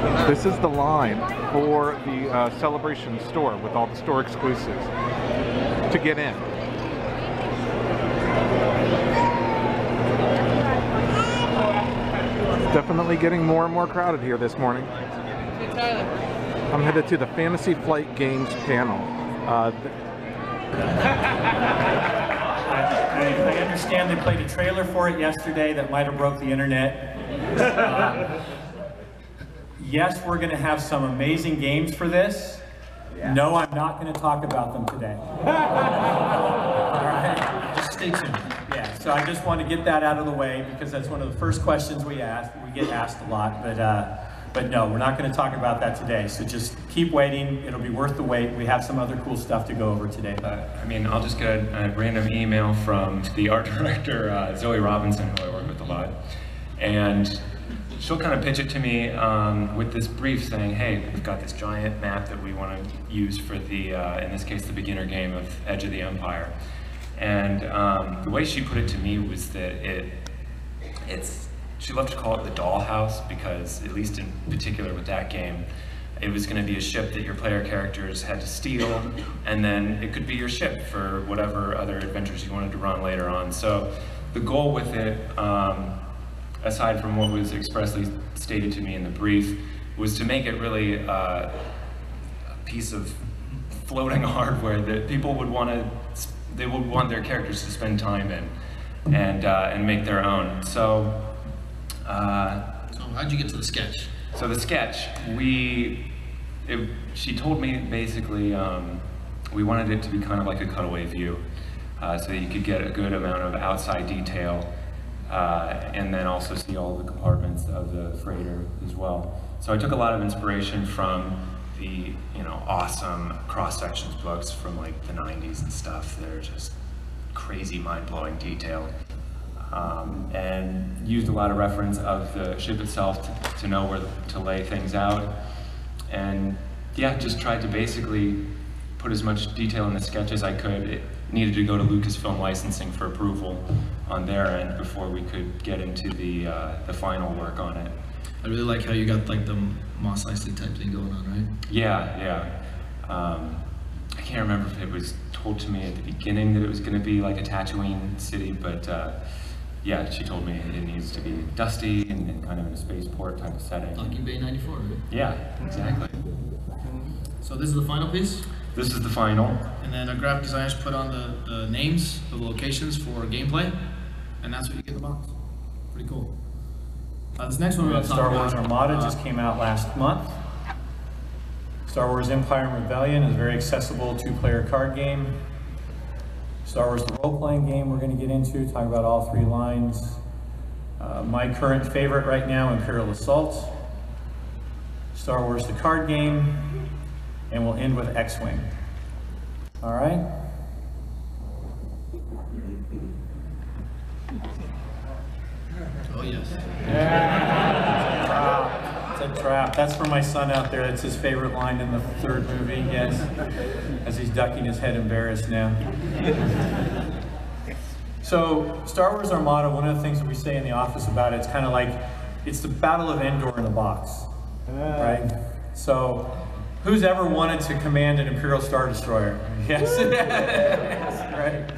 This is the line for the Celebration store with all the store exclusives to get in. It's definitely getting more and more crowded here this morning. I'm headed to the Fantasy Flight Games panel. I understand they played a trailer for it yesterday that might have broke the internet. Yes, we're going to have some amazing games for this. Yeah. No, I'm not going to talk about them today. All right? Just stay tuned. Yeah, so I just want to get that out of the way because that's one of the first questions we get asked a lot. But no, we're not going to talk about that today. So just keep waiting. It'll be worth the wait. We have some other cool stuff to go over today. I mean, I'll just get a random email from the art director, Zoe Robinson, who I work with a lot. And she'll kind of pitch it to me with this brief saying, hey, we've got this giant map that we want to use for the, in this case, the beginner game of Edge of the Empire. And the way she put it to me was that she loved to call it the dollhouse because, at least in particular with that game, it was going to be a ship that your player characters had to steal, and then it could be your ship for whatever other adventures you wanted to run later on. So the goal with it, aside from what was expressly stated to me in the brief, was to make it really a piece of floating hardware that people would want their characters to spend time in and make their own. So how'd you get to the sketch? So the sketch, she told me basically we wanted it to be kind of like a cutaway view, so that you could get a good amount of outside detail, and then also see all the compartments of the freighter as well. So I took a lot of inspiration from the awesome cross sections books from like the 90s and stuff. They're just crazy, mind-blowing detail. And used a lot of reference of the ship itself to know where to lay things out. And yeah, just tried to basically put as much detail in the sketch as I could. It needed to go to Lucasfilm licensing for approval on their end before we could get into the final work on it. I really like how you got like the Mos Eisley type thing going on, right? Yeah. I can't remember if it was told to me at the beginning that it was going to be like a Tatooine city, but yeah, she told me it needs to be dusty and kind of in a spaceport type of setting. Like in Bay 94, right? Yeah, exactly. So this is the final piece? This is the final. And then our graphic designers put on the names of the locations for gameplay, and that's what you get in the box. Pretty cool. This next one we're going to talk Star about. Wars Armada just came out last month. Star Wars Empire and Rebellion is a very accessible two-player card game. Star Wars the role-playing game we're going to get into, talk about all three lines. My current favorite right now, Imperial Assault. Star Wars the card game, and we'll end with X-Wing. All right? Oh yes. Yeah. It's a trap. That's for my son out there. That's his favorite line in the third movie, yes. As he's ducking his head embarrassed now. So, Star Wars Armada, one of the things that we say in the office about it, it's kind of like, it's the Battle of Endor in a box, right? So, who's ever wanted to command an Imperial Star Destroyer? Yes, yes,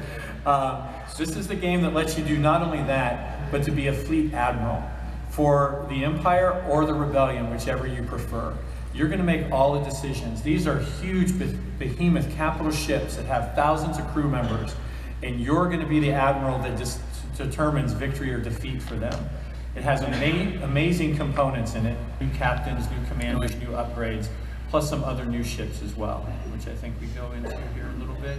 right? This is the game that lets you do not only that, but to be a fleet admiral for the Empire or the Rebellion, whichever you prefer. You're going to make all the decisions. These are huge behemoth capital ships that have thousands of crew members, and you're going to be the admiral that just determines victory or defeat for them. It has amazing components in it, new captains, new commanders, new upgrades, plus some other new ships as well, which I think we go into here a little bit.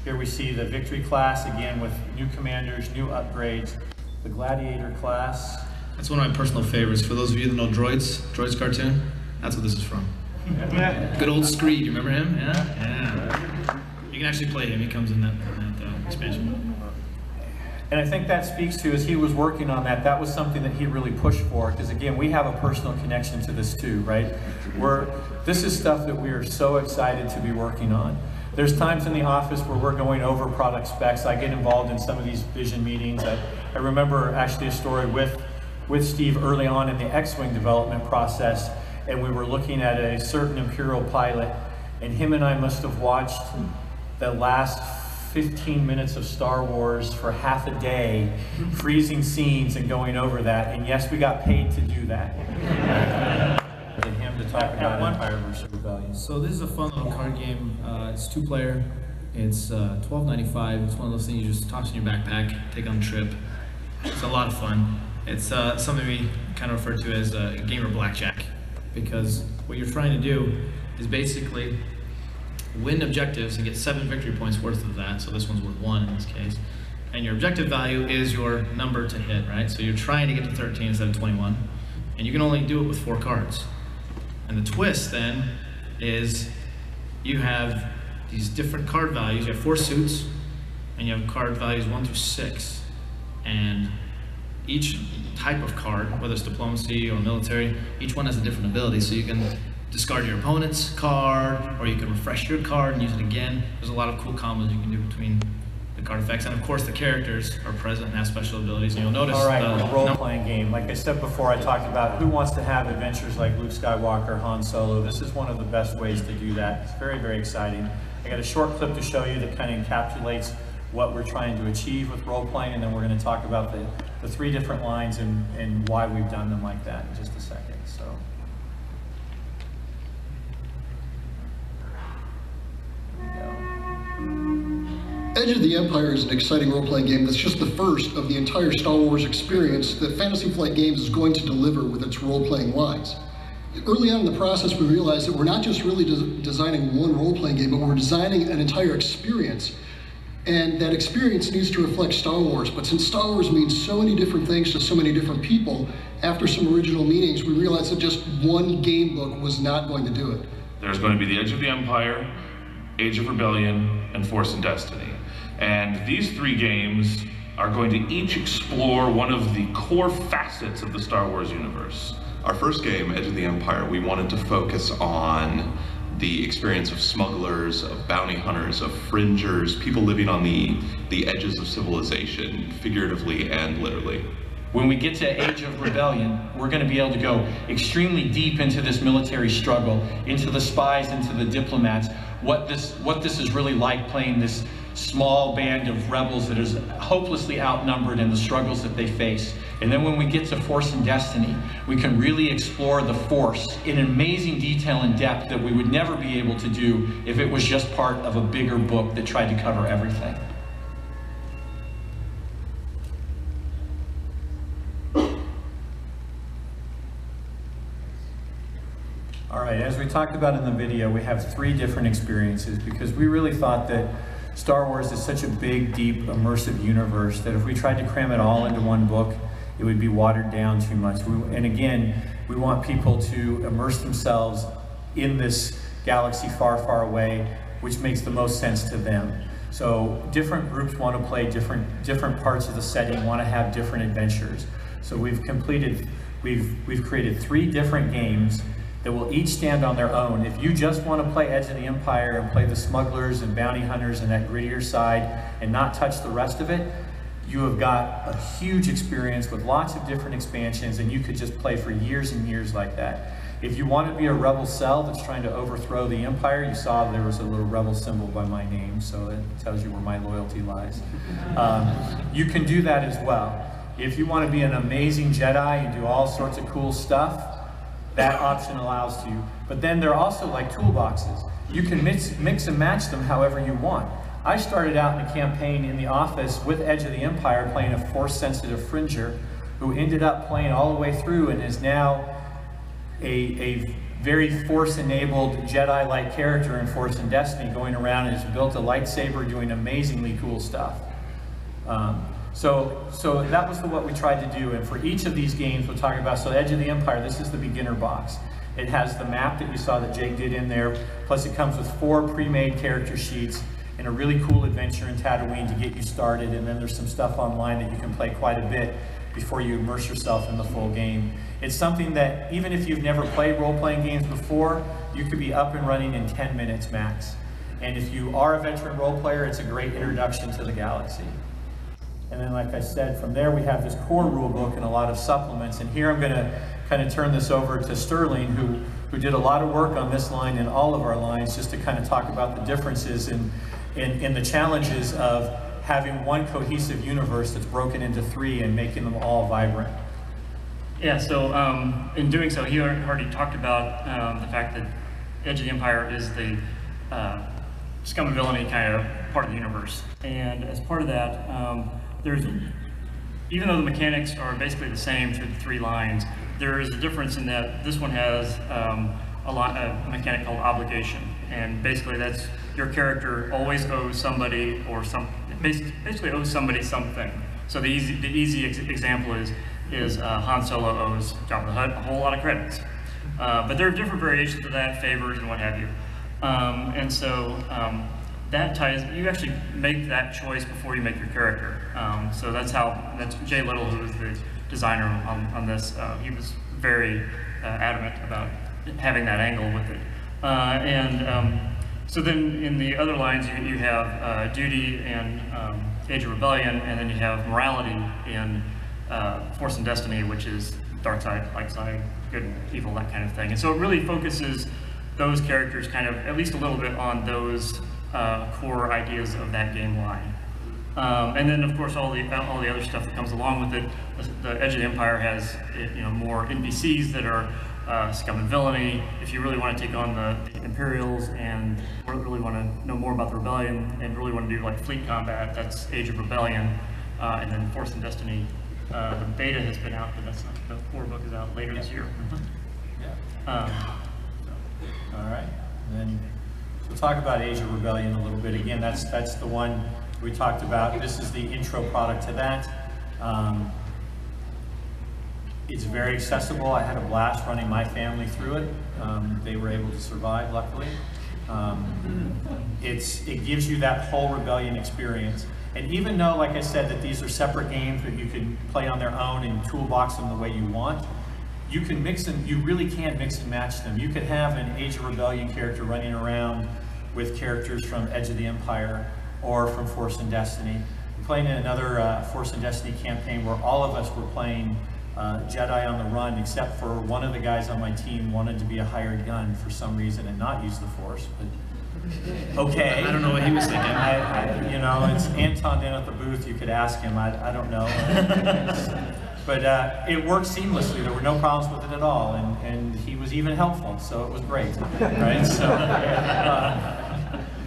Here we see the Victory class, again with new commanders, new upgrades. The Gladiator class. That's one of my personal favorites. For those of you that know Droids cartoon, that's what this is from. Good old Screed, you remember him? Yeah. You can actually play him. He comes in that expansion. And I think that speaks to, as he was working on that, that was something that he really pushed for, because again, we have a personal connection to this too, right? This is stuff that we are so excited to be working on. There's times in the office where we're going over product specs. I get involved in some of these vision meetings. I remember actually a story with Steve early on in the X-Wing development process, and we were looking at a certain Imperial pilot, and him and I must have watched the last 15 minutes of Star Wars for half a day, freezing scenes and going over that, and yes, we got paid to do that. Get him to talk about Empire versus Rebellion. So this is a fun little card game. It's 2-player. It's $12.95. It's one of those things you just toss in your backpack, take on a trip. It's a lot of fun. It's something we kind of refer to as a game of blackjack, because what you're trying to do is basically win objectives and get 7 victory points worth of that. So this one's worth 1 in this case. And your objective value is your number to hit, right? So you're trying to get to 13 instead of 21. And you can only do it with 4 cards. And the twist then is you have these different card values. You have 4 suits, and you have card values 1 through 6. And each type of card, whether it's diplomacy or military, each one has a different ability. So you can discard your opponent's card, or you can refresh your card and use it again. There's a lot of cool combos you can do between the card effects, and of course the characters are present and have special abilities. And you'll notice. All right, a role-playing game. Like I said before, I talked about who wants to have adventures like Luke Skywalker, Han Solo. This is one of the best ways to do that. It's very, very exciting. I got a short clip to show you that kind of encapsulates what we're trying to achieve with role-playing, and then we're going to talk about the 3 different lines and why we've done them like that in just a second. So. Edge of the Empire is an exciting role-playing game that's just the first of the entire Star Wars experience that Fantasy Flight Games is going to deliver with its role-playing lines. Early on in the process, we realized that we're not just really designing one role-playing game, but we're designing an entire experience. And that experience needs to reflect Star Wars. But since Star Wars means so many different things to so many different people, after some original meetings, we realized that just one game book was not going to do it. There's going to be the Edge of the Empire, Age of Rebellion, and Force and Destiny. And these 3 games are going to each explore one of the core facets of the Star Wars universe. Our first game, Edge of the Empire, we wanted to focus on the experience of smugglers, of bounty hunters, of fringers, people living on the edges of civilization, figuratively and literally. When we get to Age of Rebellion, we're going to be able to go extremely deep into this military struggle, into the spies, into the diplomats, what this is really like playing this small band of rebels that is hopelessly outnumbered in the struggles that they face. And then when we get to Force and Destiny, we can really explore the Force in amazing detail and depth that we would never be able to do if it was just part of a bigger book that tried to cover everything. All right, as we talked about in the video, we have 3 different experiences because we really thought that Star Wars is such a big, deep, immersive universe that if we tried to cram it all into one book, it would be watered down too much. And again, we want people to immerse themselves in this galaxy far, far away, which makes the most sense to them. So different groups want to play different parts of the setting, want to have different adventures. So we've created 3 different games that will each stand on their own. If you just want to play Edge of the Empire and play the smugglers and bounty hunters and that grittier side and not touch the rest of it, you have got a huge experience with lots of different expansions, and you could just play for years and years like that. If you want to be a rebel cell that's trying to overthrow the Empire, you saw there was a little rebel symbol by my name, so it tells you where my loyalty lies. You can do that as well. If you want to be an amazing Jedi and do all sorts of cool stuff, that option allows you. But then they're also like toolboxes. You can mix and match them however you want. I started out in a campaign in the office with Edge of the Empire playing a Force-sensitive Fringer who ended up playing all the way through and is now a very Force-enabled Jedi-like character in Force and Destiny, going around and has built a lightsaber doing amazingly cool stuff. So that was what we tried to do, and for each of these games we're talking about, so Edge of the Empire, this is the beginner box. It has the map that you saw that Jake did in there, plus it comes with 4 pre-made character sheets and a really cool adventure in Tatooine to get you started, and then there's some stuff online that you can play quite a bit before you immerse yourself in the full game. It's something that, even if you've never played role-playing games before, you could be up and running in 10 minutes max. And if you are a veteran role player, it's a great introduction to the galaxy. And then, like I said, from there we have this core rule book and a lot of supplements. And here I'm going to kind of turn this over to Sterling, who did a lot of work on this line and all of our lines, just to kind of talk about the differences in the challenges of having one cohesive universe that's broken into 3 and making them all vibrant. Yeah, so in doing so, he already talked about the fact that Edge of the Empire is the scum and villainy kind of part of the universe. And as part of that, even though the mechanics are basically the same through the 3 lines, there is a difference in that this one has a mechanic called obligation. And basically that's your character always owes somebody or basically owes somebody something. So the easy example is Han Solo owes Jabba the Hutt a whole lot of credits. But there are different variations of that, favors and what have you. And so that you actually make that choice before you make your character. So that's Jay Little, who was the designer on this. He was very adamant about having that angle with it. So then in the other lines, you have duty and Age of Rebellion, and then you have morality in Force and Destiny, which is dark side, light side, good, evil, that kind of thing. And so it really focuses those characters kind of at least a little bit on those core ideas of that game line. And then of course all the other stuff that comes along with it. The Edge of the Empire has more NPCs that are scum and villainy. If you really want to take on the Imperials and really want to know more about the Rebellion and really want to do like fleet combat, that's Age of Rebellion. And then Force and Destiny, the beta has been out, but that's not, the core book is out later this year. All right, and then we'll talk about Age of Rebellion a little bit. Again, that's the one we talked about. This is the intro product to that. It's very accessible. I had a blast running my family through it. They were able to survive, luckily. It gives you that whole Rebellion experience. And even though, like I said, that these are separate games that you can play on their own and toolbox them the way you want, you can mix them, you really can mix and match them. You could have an Age of Rebellion character running around with characters from Edge of the Empire or from Force and Destiny. We're playing in another Force and Destiny campaign where all of us were playing Jedi on the run, except for one of the guys on my team wanted to be a hired gun for some reason and not use the Force. But okay. I don't know what he was thinking. It's Anton in at the booth. You could ask him. I don't know. But it worked seamlessly. There were no problems with it at all, and he was even helpful, so it was great, right? So,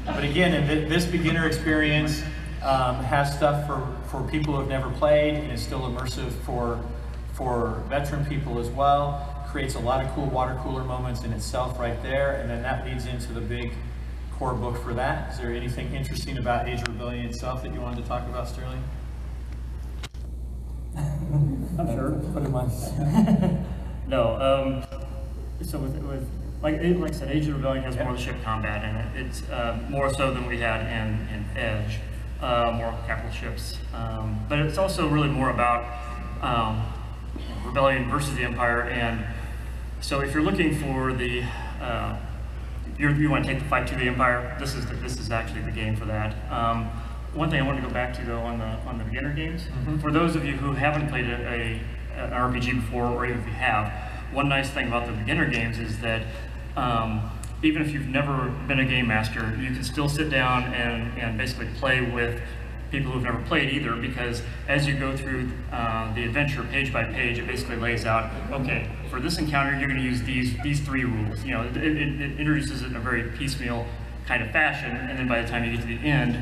but again, this beginner experience has stuff for people who have never played, and is still immersive for veteran people as well. Creates a lot of cool water cooler moments in itself right there, and then that leads into the big core book for that. Is there anything interesting about Age of Rebellion itself that you wanted to talk about, Sterling? I'm sure. Put him on. No. So with like I said, Age of Rebellion has more of the ship combat in it. It's more so than we had in Edge, more capital ships. But it's also really more about Rebellion versus the Empire. And so if you're looking for the you want to take the fight to the Empire, this is actually the game for that. One thing I wanted to go back to though on the beginner games, for those of you who haven't played an RPG before, or even if you have, one nice thing about the beginner games is that even if you've never been a game master, you can still sit down and basically play with people who've never played either, because as you go through the adventure page by page, it basically lays out, okay, for this encounter you're going to use these 3 rules. It introduces it in a very piecemeal kind of fashion, and then by the time you get to the end,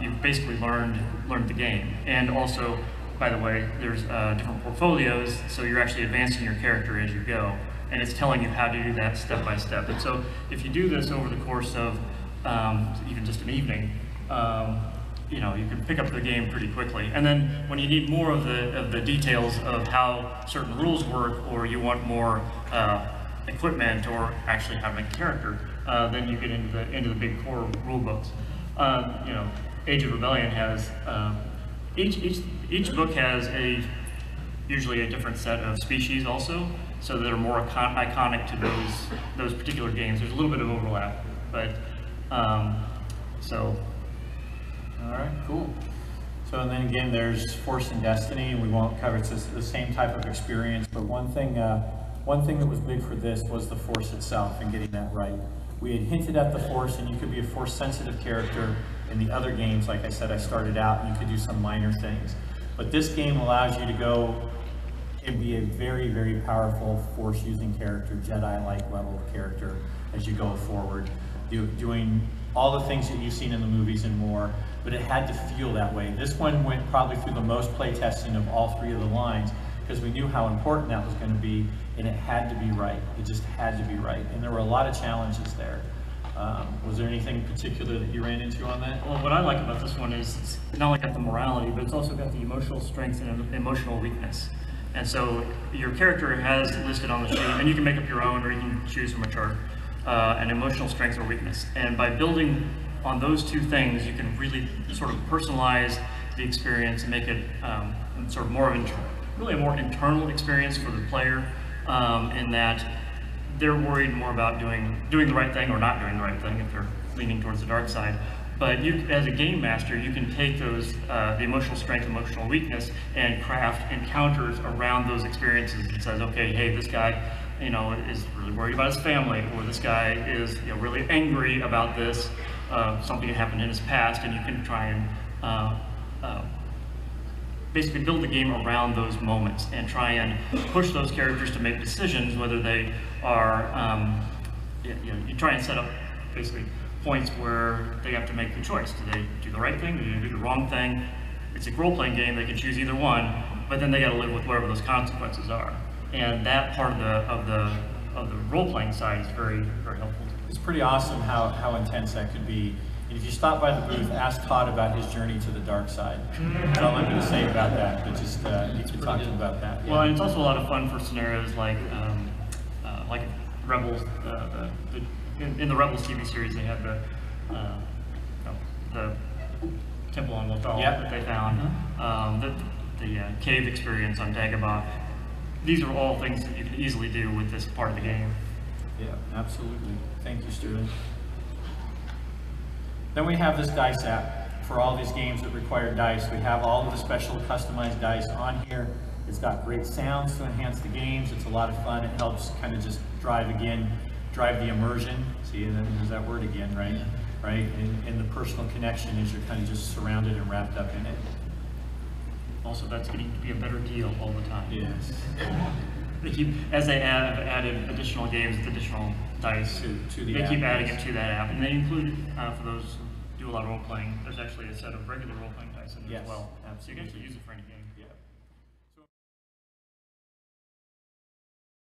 you've basically learned the game. And also, by the way, there's different portfolios, so you're actually advancing your character as you go, and it's telling you how to do that step by step. And so if you do this over the course of even just an evening, you can pick up the game pretty quickly. And then when you need more of the details of how certain rules work, or you want more equipment, or actually how to make a character, then you get into the big core rule books. Age of Rebellion has each book has usually a different set of species also, so that are more iconic to those particular games. There's a little bit of overlap, but All right, cool. So, and then again, there's Force and Destiny, and we won't cover, it's the same type of experience, but one thing that was big for this was the Force itself and getting that right. We had hinted at the Force, and you could be a Force-sensitive character. In the other games, like I said, I started out, and you could do some minor things. But this game allows you to go and be a very, very powerful Force-using character, Jedi-like level of character as you go forward, doing all the things that you've seen in the movies and more, but it had to feel that way. This one went probably through the most play testing of all three of the lines, because we knew how important that was going to be, and it had to be right. It just had to be right, and there were a lot of challenges there. Was there anything particular that you ran into on that? Well, what I like about this one is it's not only got the morality, but it's also got the emotional strength and emotional weakness. And so your character has listed on the sheet, and you can make up your own, or you can choose from a chart, an emotional strength or weakness. And by building on those two things, you can really sort of personalize the experience and make it sort of more of really a more internal experience for the player, in that they're worried more about doing the right thing or not doing the right thing if they're leaning towards the dark side. But you, as a game master, you can take those, the emotional strength, emotional weakness, and craft encounters around those experiences. It says, okay, hey, this guy, you know, is really worried about his family, or this guy is, you know, really angry about this, something that happened in his past, and you can try and basically build the game around those moments and try and push those characters to make decisions, whether they are, you try and set up basically points where they have to make the choice. Do they do the right thing? Do they do the wrong thing? It's a role-playing game, they can choose either one, but then they got to live with whatever those consequences are. And that part of the role-playing side is very, very helpful. It's pretty awesome how intense that could be. And if you stop by the booth, ask Todd about his journey to the dark side. That's all I'm going to say about that, but just you can talk to him about that. Yeah. Well, and it's also a lot of fun for scenarios like Rebels. In the Rebels TV series, they had the Temple on Lothal that they found, the cave experience on Dagobah. These are all things that you can easily do with this part of the game. Yeah, absolutely. Thank you, Sterling. Then we have this dice app for all these games that require dice. We have all of the special customized dice on here. It's got great sounds to enhance the games. It's a lot of fun. It helps kind of just drive the immersion. See, and then there's that word again, right? Right? And the personal connection as you're kind of just surrounded and wrapped up in it. Also, that's getting to be a better deal all the time. Yes. They keep, as they have added additional games with additional dice, to the they app, keep adding yes. it to that app. And they include, for those who do a lot of role-playing, there's actually a set of regular role-playing dice in there as well. Absolutely. So you can actually use it for any game.